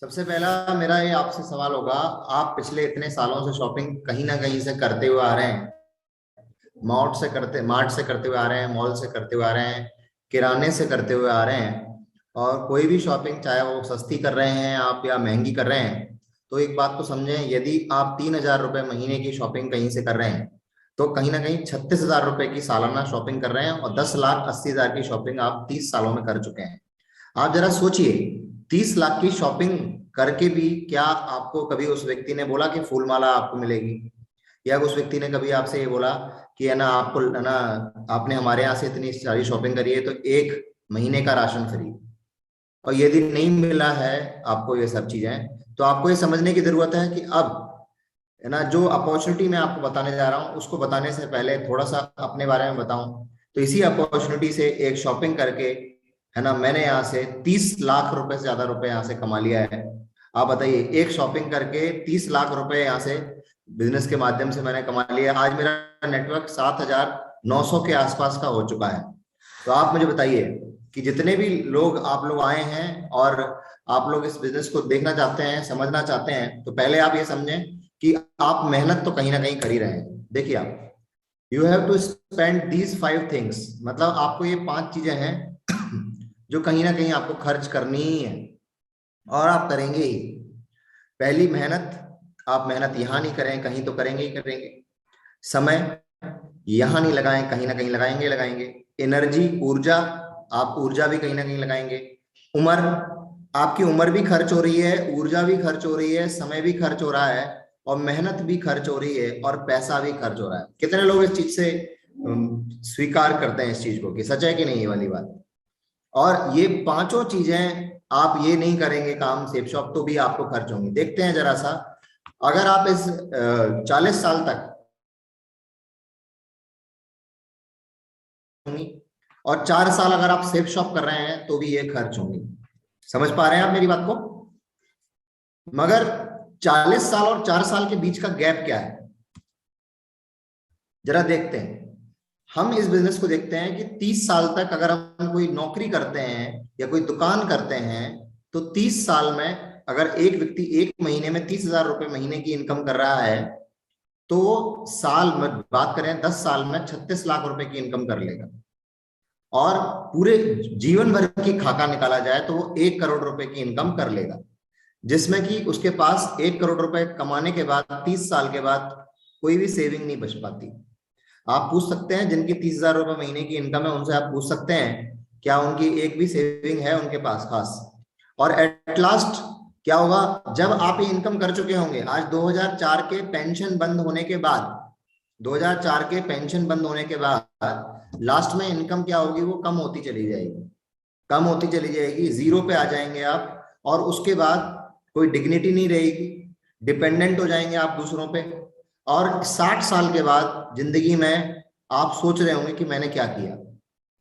सबसे पहला मेरा ये आपसे सवाल होगा। आप पिछले इतने सालों से शॉपिंग कहीं ना कहीं से करते हुए आ रहे हैं। मार्ट से करते हुए आ रहे हैं, मॉल से करते हुए आ रहे हैं, किराने से करते हुए आ रहे हैं। और कोई भी शॉपिंग, चाहे वो सस्ती कर रहे हैं आप या महंगी कर रहे हैं, तो एक बात तो समझें, यदि आप 3,000 रुपये महीने की शॉपिंग कहीं से कर रहे हैं तो कहीं ना कहीं 36,000 रुपए की सालाना शॉपिंग कर रहे हैं, और 10,80,000 की शॉपिंग आप 30 सालों में कर चुके हैं। आप जरा सोचिए, 30 लाख की शॉपिंग करके भी क्या आपको कभी उस व्यक्ति ने बोला कि फूल माला आपको मिलेगी, या उस व्यक्ति ने कभी आपसे ये बोला कि है ना, आपको है ना, आपने हमारे यहाँ से इतनी सारी शॉपिंग करी है तो 1 महीने का राशन फ्री। और यदि नहीं मिला है आपको ये सब चीजें, तो आपको ये समझने की जरूरत है कि अब है ना, जो अपॉर्चुनिटी मैं आपको बताने जा रहा हूँ उसको बताने से पहले थोड़ा सा अपने बारे में बताऊं। तो इसी अपॉर्चुनिटी से एक शॉपिंग करके, है ना, मैंने यहाँ से 30 लाख रुपए से ज्यादा रुपए यहाँ से कमा लिया है। आप बताइए, एक शॉपिंग करके 30 लाख रुपए यहाँ से बिजनेस के माध्यम से मैंने कमा लिया। आज मेरा नेटवर्क 7,900 के आसपास का हो चुका है। तो आप मुझे बताइए कि जितने भी लोग आप लोग आए हैं और आप लोग इस बिजनेस को देखना चाहते हैं, समझना चाहते हैं, तो पहले आप ये समझें कि आप मेहनत तो कहीं ना कहीं कर ही रहे हैं। देखिए, आप you have to spend these 5 things, मतलब आपको ये 5 चीजें हैं जो कहीं ना कहीं आपको खर्च करनी ही है, और आप करेंगे ही। पहली, मेहनत। आप मेहनत यहाँ नहीं करें, कहीं तो करेंगे ही करेंगे। समय, यहाँ नहीं लगाएं, कहीं ना कहीं लगाएंगे लगाएंगे। एनर्जी, ऊर्जा, आप ऊर्जा भी कहीं ना कहीं लगाएंगे। उम्र, आपकी उम्र भी खर्च हो रही है, ऊर्जा भी खर्च हो रही है, समय भी खर्च हो रहा है, और मेहनत भी खर्च हो रही है, और पैसा भी खर्च हो रहा है। कितने लोग इस चीज से स्वीकार करते हैं इस चीज को कि सच है कि नहीं ये वाली बात। और ये पांचों चीजें आप ये नहीं करेंगे काम सेफ शॉप, तो भी आपको खर्च होंगी। देखते हैं जरा सा, अगर आप इस 40 साल तक होंगी, और 4 साल अगर आप सेफ शॉप कर रहे हैं तो भी ये खर्च होंगी। समझ पा रहे हैं आप मेरी बात को? मगर 40 साल और 4 साल के बीच का गैप क्या है, जरा देखते हैं। हम इस बिजनेस को देखते हैं कि 30 साल तक अगर हम कोई नौकरी करते हैं या कोई दुकान करते हैं, तो 30 साल में अगर एक व्यक्ति 1 महीने में 30,000 रुपए महीने की इनकम कर रहा है, तो साल में बात करें, 10 साल में 36 लाख रुपए की इनकम कर लेगा। और पूरे जीवन भर की खाका निकाला जाए तो वो 1 करोड़ रुपए की इनकम कर लेगा, जिसमें कि उसके पास 1 करोड़ रुपए कमाने के बाद 30 साल के बाद कोई भी सेविंग नहीं बच पाती। आप पूछ सकते हैं, जिनकी 30,000 रुपए महीने की इनकम है उनसे आप पूछ सकते हैं क्या उनकी एक भी सेविंग है उनके पास खास। और एट लास्ट क्या होगा, जब आप ये इनकम कर चुके होंगे, आज 2004 के पेंशन बंद होने के बाद, 2004 के पेंशन बंद होने के बाद लास्ट में इनकम क्या होगी, वो कम होती चली जाएगी, कम होती चली जाएगी, जीरो पे आ जाएंगे आप। और उसके बाद कोई डिग्निटी नहीं रहेगी, डिपेंडेंट हो जाएंगे आप दूसरों पे। और 60 साल के बाद जिंदगी में आप सोच रहे होंगे कि मैंने क्या किया।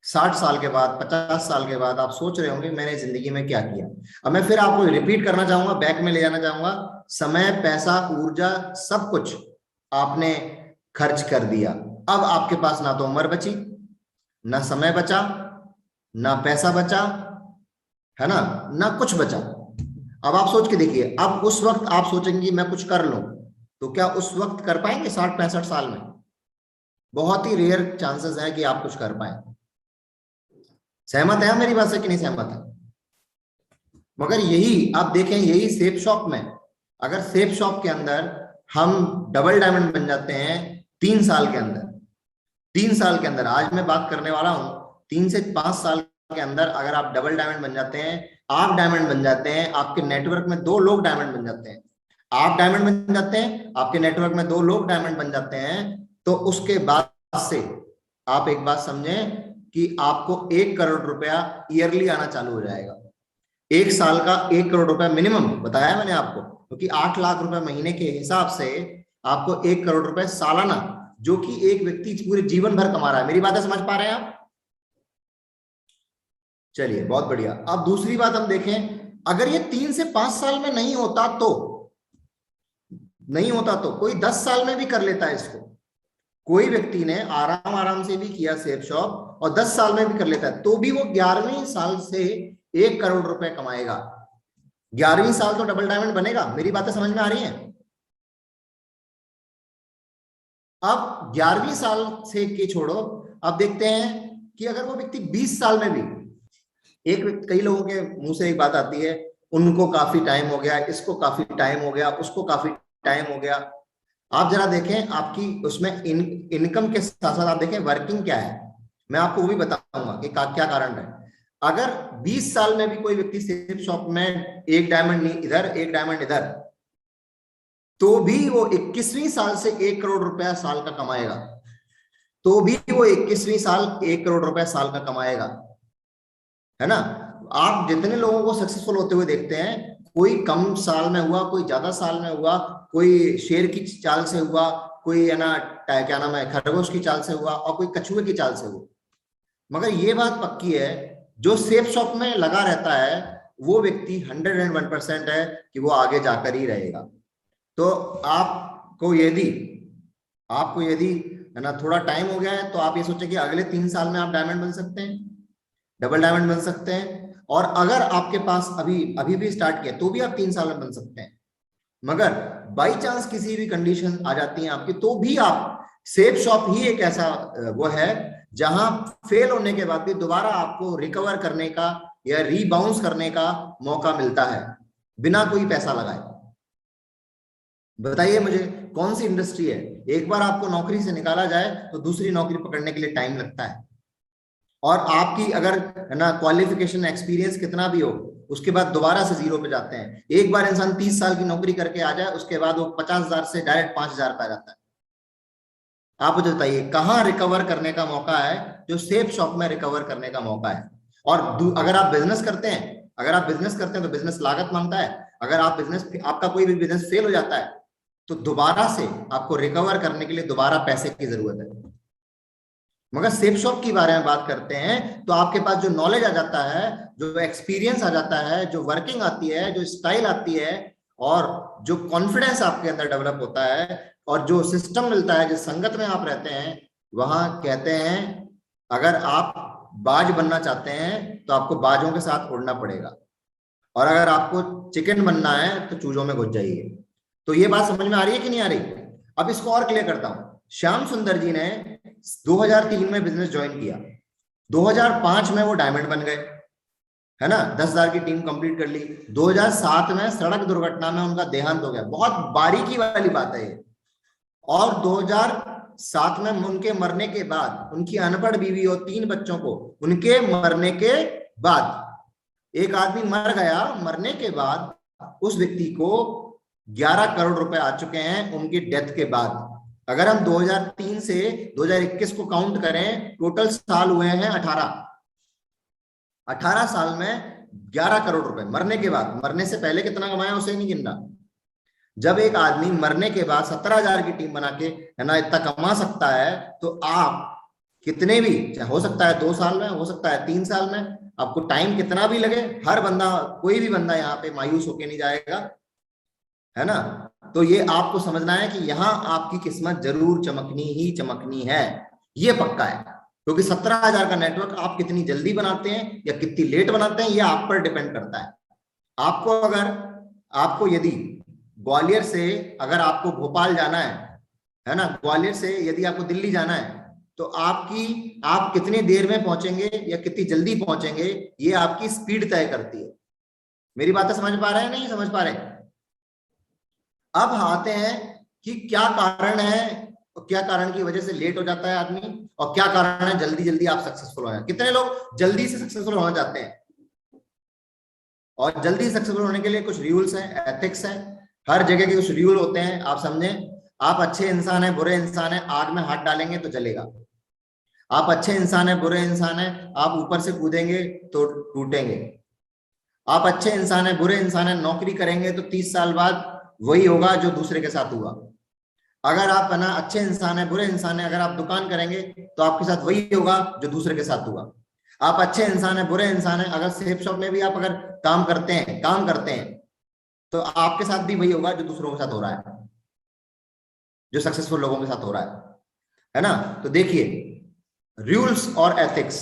60 साल के बाद, 50 साल के बाद आप सोच रहे होंगे मैंने जिंदगी में क्या किया। अब मैं फिर आपको रिपीट करना चाहूंगा, बैक में ले जाना चाहूंगा। समय, पैसा, ऊर्जा, सब कुछ आपने खर्च कर दिया। अब आपके पास ना तो उम्र बची, ना समय बचा, ना पैसा बचा, है ना, ना कुछ बचा। अब आप सोच के देखिए, अब उस वक्त आप सोचेंगे मैं कुछ कर लूं, तो क्या उस वक्त कर पाएंगे? 60-65 साल में बहुत ही रेयर चांसेस है कि आप कुछ कर पाए। सहमत है मेरी बात से कि नहीं सहमत है? मगर यही आप देखें, यही सेफ शॉप में, अगर सेफ शॉप के अंदर हम डबल डायमंड बन जाते हैं 3 साल के अंदर, 3 साल के अंदर, आज मैं बात करने वाला हूं 3 से 5 साल के अंदर, अगर आप डबल डायमंड बन जाते हैं, आप डायमंड बन जाते हैं, आपके नेटवर्क में 2 लोग डायमंड बन जाते हैं, आप डायमंड बन जाते हैं, आपके नेटवर्क में 2 लोग डायमंड बन जाते हैं, तो उसके बाद से आप एक बात समझें कि आपको 1 करोड़ रुपया ईयरली आना चालू हो जाएगा। एक साल का 1 करोड़ रुपया मिनिमम बताया मैंने आपको, क्योंकि 8 लाख रुपए महीने के हिसाब से आपको 1 करोड़ रुपए सालाना, जो कि एक व्यक्ति पूरे जीवन भर कमा रहा है। मेरी बातें समझ पा रहे हैं आप? चलिए, बहुत बढ़िया। अब दूसरी बात हम देखें, अगर ये 3 से 5 साल में नहीं होता तो, नहीं होता तो कोई 10 साल में भी कर लेता है इसको। कोई व्यक्ति ने आराम आराम से भी किया सेफ शॉप और 10 साल में भी कर लेता है, तो भी वो 11वें साल से 1 करोड़ रुपए कमाएगा। 11वीं साल तो डबल डायमंड बनेगा। मेरी बातें समझ में आ रही हैं? अब 11वीं साल से के छोड़ो, अब देखते हैं कि अगर वो व्यक्ति 20 साल में भी, कई लोगों के मुंह से एक बात आती है, उनको काफी टाइम हो गया, इसको काफी टाइम हो गया, उसको काफी टाइम हो गया। आप जरा देखें आपकी उसमें इनकम के साथ साथ आप देखें वर्किंग क्या है। मैं आपको वो भी बताऊंगा कि क्या कारण है। अगर 20 साल में भी कोई व्यक्ति सेफ शॉप में एक डायमंड इधर एक डायमंड इधर, तो भी वो 21वीं साल से 1 करोड़ रुपया साल का कमाएगा। तो भी वो 21वीं साल 1 करोड़ रुपया साल का कमाएगा, है ना। आप जितने लोगों को सक्सेसफुल होते हुए देखते हैं, कोई कम साल में हुआ, कोई ज्यादा साल में हुआ, कोई शेर की चाल से हुआ, कोई है ना क्या नाम है खरगोश की चाल से हुआ, और कोई कछुए की चाल से हुआ। मगर ये बात पक्की है, जो सेफ शॉप में लगा रहता है वो व्यक्ति 101% है कि वो आगे जाकर ही रहेगा। तो आपको यदि है ना थोड़ा टाइम हो गया है, तो आप ये सोचें कि अगले 3 साल में आप डायमंड बन सकते हैं, डबल डायमंड बन सकते हैं। और अगर आपके पास अभी अभी भी स्टार्ट किया तो भी आप 3 साल में बन सकते हैं। मगर बाई चांस किसी भी कंडीशन आ जाती है आपकी, तो भी आप, सेफ शॉप ही एक ऐसा वो है जहां फेल होने के बाद भी दोबारा आपको रिकवर करने का या रीबाउंस करने का मौका मिलता है, बिना कोई पैसा लगाए। बताइए मुझे, कौन सी इंडस्ट्री है, एक बार आपको नौकरी से निकाला जाए तो दूसरी नौकरी पकड़ने के लिए टाइम लगता है। और आपकी अगर है ना क्वालिफिकेशन एक्सपीरियंस कितना भी हो, उसके बाद दोबारा से जीरो पे जाते हैं। एक बार इंसान 30 साल की नौकरी करके आ जाए, उसके बाद वो 50,000 से डायरेक्ट 5,000 पे आ जाता है। आप मुझे बताइए कहाँ रिकवर करने का मौका है, जो सेफ शॉप में रिकवर करने का मौका है। और अगर आप बिजनेस करते हैं, तो बिजनेस लागत मांगता है। अगर आपका कोई भी बिजनेस फेल हो जाता है, तो दोबारा से आपको रिकवर करने के लिए दोबारा पैसे की जरूरत है। मगर सेफ शॉप के बारे में बात करते हैं तो आपके पास जो नॉलेज आ जाता है, जो एक्सपीरियंस आ जाता है, जो वर्किंग आती है, जो स्टाइल आती है, और जो कॉन्फिडेंस आपके अंदर डेवलप होता है, और जो सिस्टम मिलता है, जिस संगत में आप रहते हैं, वहां कहते हैं अगर आप बाज बनना चाहते हैं तो आपको बाजों के साथ उड़ना पड़ेगा, और अगर आपको चिकन बनना है तो चूजों में घुस जाइए। तो ये बात समझ में आ रही है कि नहीं आ रही? अब इसको और क्लियर करता हूं। श्याम सुंदर जी ने 2003 में बिजनेस ज्वाइन किया, 2005 में वो डायमंड बन गए, है ना, 10,000 की टीम कंप्लीट कर ली। 2007 में सड़क दुर्घटना में उनका देहांत हो गया, बहुत बारीकी वाली बात है ये। और 2007 में उनके मरने के बाद, उनकी अनपढ़ बीवी और 3 बच्चों को, उनके मरने के बाद, एक आदमी मर गया, मरने के बाद उस व्यक्ति को 11 करोड़ रुपए आ चुके हैं उनकी डेथ के बाद। अगर हम 2003 से 2021 को काउंट करें, टोटल साल हुए हैं 18 साल में 11 करोड़ रुपए मरने के बाद। मरने से पहले कितना कमाया उसे नहीं गिनना। जब एक आदमी मरने के बाद 17,000 की टीम बना के है ना इतना कमा सकता है, तो आप कितने भी, हो सकता है 2 साल में, हो सकता है 3 साल में, आपको टाइम कितना भी लगे, हर बंदा, कोई भी बंदा यहाँ पे मायूस होके नहीं जाएगा, है ना। तो ये आपको समझना है कि यहाँ आपकी किस्मत जरूर चमकनी ही चमकनी है, ये पक्का है। क्योंकि 17,000 का नेटवर्क आप कितनी जल्दी बनाते हैं या कितनी लेट बनाते हैं, ये आप पर डिपेंड करता है। आपको यदि ग्वालियर से अगर आपको भोपाल जाना है ना, ग्वालियर से यदि आपको दिल्ली जाना है, तो आप कितनी देर में पहुंचेंगे या कितनी जल्दी पहुंचेंगे, ये आपकी स्पीड तय करती है। मेरी बातें समझ पा रहे हैं, नहीं समझ पा रहे? अब आते हैं कि क्या कारण है, क्या कारण की वजह से लेट हो जाता है आदमी, और क्या कारण है जल्दी जल्दी आप सक्सेसफुल हो जाए। कितने लोग जल्दी से सक्सेसफुल होना चाहते हैं? और जल्दी सक्सेसफुल होने के लिए कुछ रूल्स हैं, एथिक्स हैं, हर जगह के कुछ रूल होते हैं। आप समझें, आप अच्छे इंसान हैं, बुरे इंसान हैं, आग में हाथ डालेंगे तो जलेगा। आप अच्छे इंसान हैं, बुरे इंसान हैं, आप ऊपर से कूदेंगे तो टूटेंगे। आप अच्छे इंसान हैं, बुरे इंसान हैं, नौकरी करेंगे तो 30 साल बाद वही होगा जो दूसरे के साथ हुआ। अगर आप है ना अच्छे इंसान हैं, बुरे इंसान हैं, अगर आप दुकान करेंगे तो आपके साथ वही होगा जो दूसरे के साथ हुआ। आप अच्छे इंसान हैं, बुरे इंसान हैं, अगर सेफ शॉप में भी आप अगर काम करते हैं तो आपके साथ भी वही होगा जो दूसरों के साथ हो रहा है, जो सक्सेसफुल लोगों के साथ हो रहा है ना। तो देखिए, रूल्स और एथिक्स,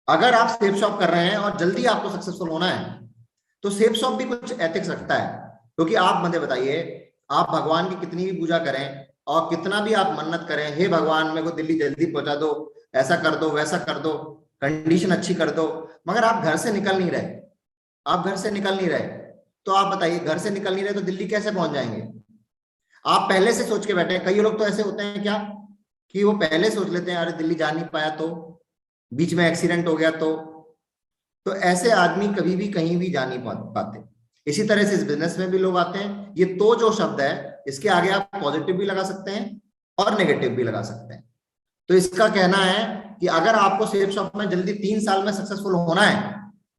अगर आप सेफ शॉप कर रहे हैं और जल्दी आपको सक्सेसफुल होना है, तो सेफ शॉप भी कुछ एथिक्स रखता है, क्योंकि आप मुझे बताइए, आप भगवान की कितनी भी पूजा करें और कितना भी आप मन्नत करें, हे भगवान मेरे को दिल्ली जल्दी पहुंचा दो, ऐसा कर दो, वैसा कर दो, कंडीशन अच्छी कर दो, मगर आप घर से निकल नहीं रहे, आप घर से निकल नहीं रहे, तो आप बताइए घर से निकल नहीं रहे तो दिल्ली कैसे पहुंच जाएंगे? आप पहले से सोच के बैठे हैं। कई लोग तो ऐसे होते हैं क्या कि वो पहले सोच लेते हैं, अरे दिल्ली जा नहीं पाया तो, बीच में एक्सीडेंट हो गया तो ऐसे आदमी कभी भी कहीं भी जा नहीं पाते। इसी तरह से इस बिजनेस में भी लोग आते हैं। ये तो जो शब्द है, इसके आगे आप पॉजिटिव भी लगा सकते हैं और नेगेटिव भी लगा सकते हैं। तो इसका कहना है कि अगर आपको सेफ शॉप में जल्दी 3 साल में सक्सेसफुल होना है,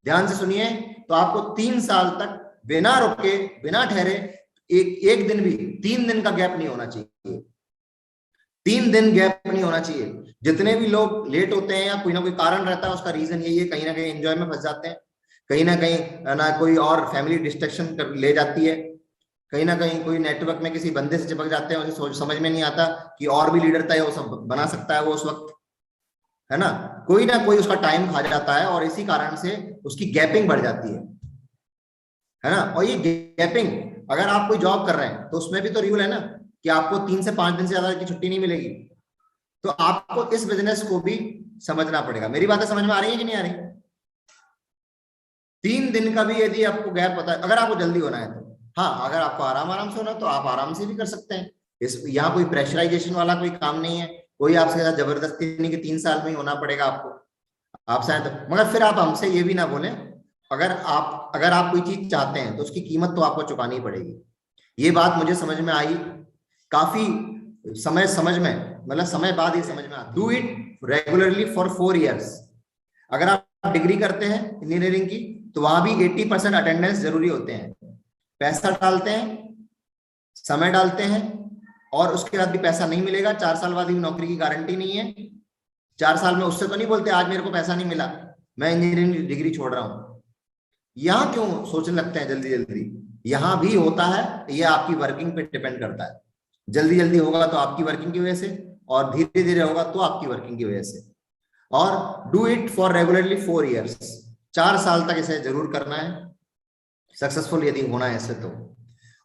ध्यान से सुनिए, तो आपको 3 साल तक बिना रुके, बिना ठहरे, एक दिन भी, 3 दिन का गैप नहीं होना चाहिए, 3 दिन गैप नहीं होना चाहिए। जितने भी लोग लेट होते हैं या कोई ना कोई कारण रहता है, उसका रीजन यही है, कहीं ना कहीं एंजॉय में फंस जाते हैं, कहीं ना कहीं ना कोई और फैमिली डिस्ट्रैक्शन ले जाती है, कहीं ना कहीं कोई नेटवर्क में किसी बंदे से चिपक जाते हैं, उसे समझ में नहीं आता कि और भी लीडर था, वो सब बना सकता है वो उस वक्त, है ना कोई उसका टाइम खा जाता है और इसी कारण से उसकी गैपिंग बढ़ जाती है ना। और ये गैपिंग, अगर आप कोई जॉब कर रहे हैं तो उसमें भी तो रूल है ना कि आपको 3 से 5 दिन से ज्यादा की छुट्टी नहीं मिलेगी। तो आपको इस बिजनेस को भी समझना पड़ेगा। मेरी बातें समझ में आ रही है कि नहीं आ रही? 3 दिन का भी यदि आपको गैप पता है, अगर आपको जल्दी होना है तो, हाँ अगर आपको आराम आराम से होना तो आप आराम से भी कर सकते हैं। इस यहाँ कोई प्रेशराइजेशन वाला कोई काम नहीं है, कोई आपसे साथ जबरदस्ती नहीं कि 3 साल में ही होना पड़ेगा आपको, आप शायद, मगर फिर आप हमसे ये भी ना बोले, अगर आप कोई चीज चाहते हैं तो उसकी कीमत तो आपको चुकानी पड़ेगी। ये बात मुझे समझ में आई काफी समझ में, मतलब समय बाद ही समझ में आता। Do it regularly for 4 years। अगर आप डिग्री करते हैं इंजीनियरिंग की तो वहां भी 80% अटेंडेंस जरूरी होते हैं। पैसा डालते हैं, समय डालते हैं, और उसके बाद भी पैसा नहीं मिलेगा, 4 साल बाद भी नौकरी की गारंटी नहीं है। 4 साल में उससे तो नहीं बोलते आज मेरे को पैसा नहीं मिला, मैं इंजीनियरिंग डिग्री छोड़ रहा हूं। यहाँ क्यों सोचने लगते हैं जल्दी जल्दी? यहाँ भी होता है, ये आपकी वर्किंग पे डिपेंड करता है। जल्दी जल्दी होगा तो आपकी वर्किंग की वजह से, और धीरे धीरे होगा तो आपकी वर्किंग की वजह से। और do it for regularly 4 years। 4 साल तक इसे जरूर करना है सक्सेसफुल यदि होना है इसे तो।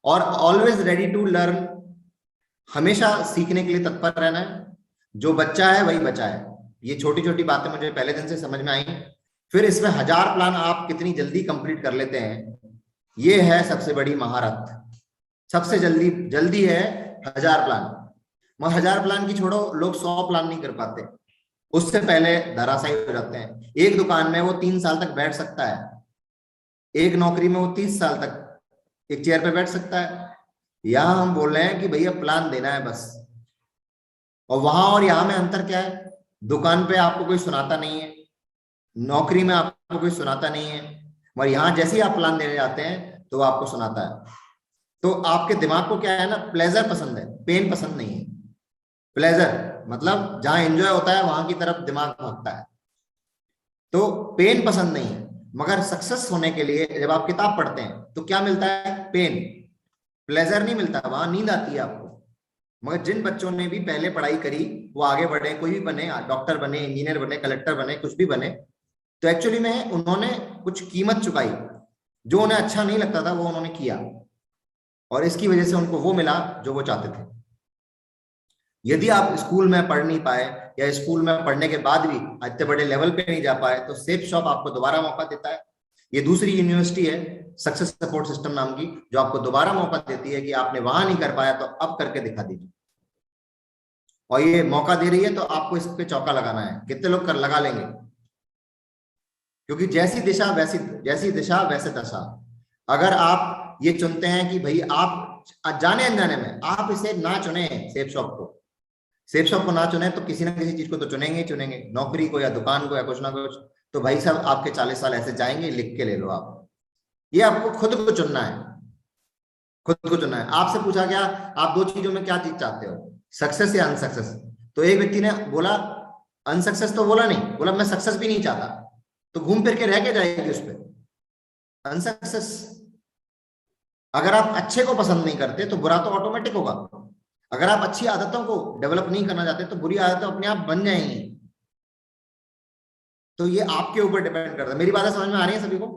और ऑलवेज रेडी टू लर्न, हमेशा सीखने के लिए तत्पर रहना है। जो बच्चा है वही बचा है। ये छोटी छोटी बातें मुझे पहले दिन से समझ में आई। फिर इसमें 1000 प्लान आप कितनी जल्दी कंप्लीट कर लेते हैं, ये है सबसे बड़ी महारत। सबसे जल्दी जल्दी है 1000 प्लान। मगर 1000 प्लान की छोड़ो, लोग 100 प्लान नहीं कर पाते, उससे पहले धराशायी हो जाते हैं। एक दुकान में वो 3 साल तक बैठ सकता है, एक नौकरी में वो 30 साल तक एक चेयर पे बैठ सकता है। यहां हम बोल रहे हैं कि भैया प्लान देना है बस। और वहां और यहां में अंतर क्या है? दुकान पे आपको कोई सुनाता नहीं है, नौकरी में आपको कोई सुनाता नहीं है, और यहां जैसे ही आप प्लान देने जाते हैं तो वो आपको सुनाता है। तो आपके दिमाग को क्या है ना, प्लेजर पसंद है, पेन पसंद नहीं है। प्लेजर मतलब जहां एंजॉय होता है वहां की तरफ दिमाग भागता है, तो पेन पसंद नहीं है। मगर सक्सेस होने के लिए जब आप किताब पढ़ते हैं तो क्या मिलता है? पेन, प्लेजर नहीं मिलता, वहां नींद आती है आपको। मगर जिन बच्चों ने भी पहले पढ़ाई करी वो आगे बढ़े, कोई भी बने, डॉक्टर बने, इंजीनियर बने, कलेक्टर बने, कुछ भी बने, तो एक्चुअली में उन्होंने कुछ कीमत चुकाई। जो उन्हें अच्छा नहीं लगता था वो उन्होंने किया, और इसकी वजह से उनको वो मिला जो वो चाहते थे। यदि आप स्कूल में पढ़ नहीं पाए या स्कूल में पढ़ने के बाद भी इतने बड़े लेवल पे नहीं जा पाए, तो सेफ शॉप आपको दोबारा मौका देता है। ये दूसरी यूनिवर्सिटी है सक्सेस सपोर्ट सिस्टम नाम की, जो आपको दोबारा मौका देती है कि आपने वहां नहीं कर पाया तो अब करके दिखा दीजिए। और ये मौका दे रही है तो आपको इस पे चौका लगाना है। कितने लोग कर लगा लेंगे? क्योंकि जैसी दिशा वैसे दशा। अगर आप ये चुनते हैं कि भाई आप जाने अनजाने में आप इसे ना चुने, सेफ शॉप को ना चुने, तो किसी ना किसी चीज को तो चुनेंगे ही चुनेंगे, नौकरी को या दुकान को या कुछ ना कुछ। तो भाई साहब आपके 40 साल ऐसे जाएंगे, लिख के ले लो आप। ये आपको खुद को चुनना है, खुद को चुनना है। आपसे पूछा गया आप 2 चीजों में क्या चीज चाहते हो, सक्सेस या अनसक्सेस? तो एक व्यक्ति ने बोला अनसक्सेस, तो बोला नहीं, बोला मैं सक्सेस भी नहीं चाहता। तो घूम फिर के रह के जाएगी उस पर अनसक्सेस। अगर आप अच्छे को पसंद नहीं करते तो बुरा तो ऑटोमेटिक होगा। अगर आप अच्छी आदतों को डेवलप नहीं करना चाहते तो बुरी आदतें अपने आप बन जाएंगी। तो ये आपके ऊपर डिपेंड करता है। मेरी बातें समझ में आ रही है सभी को?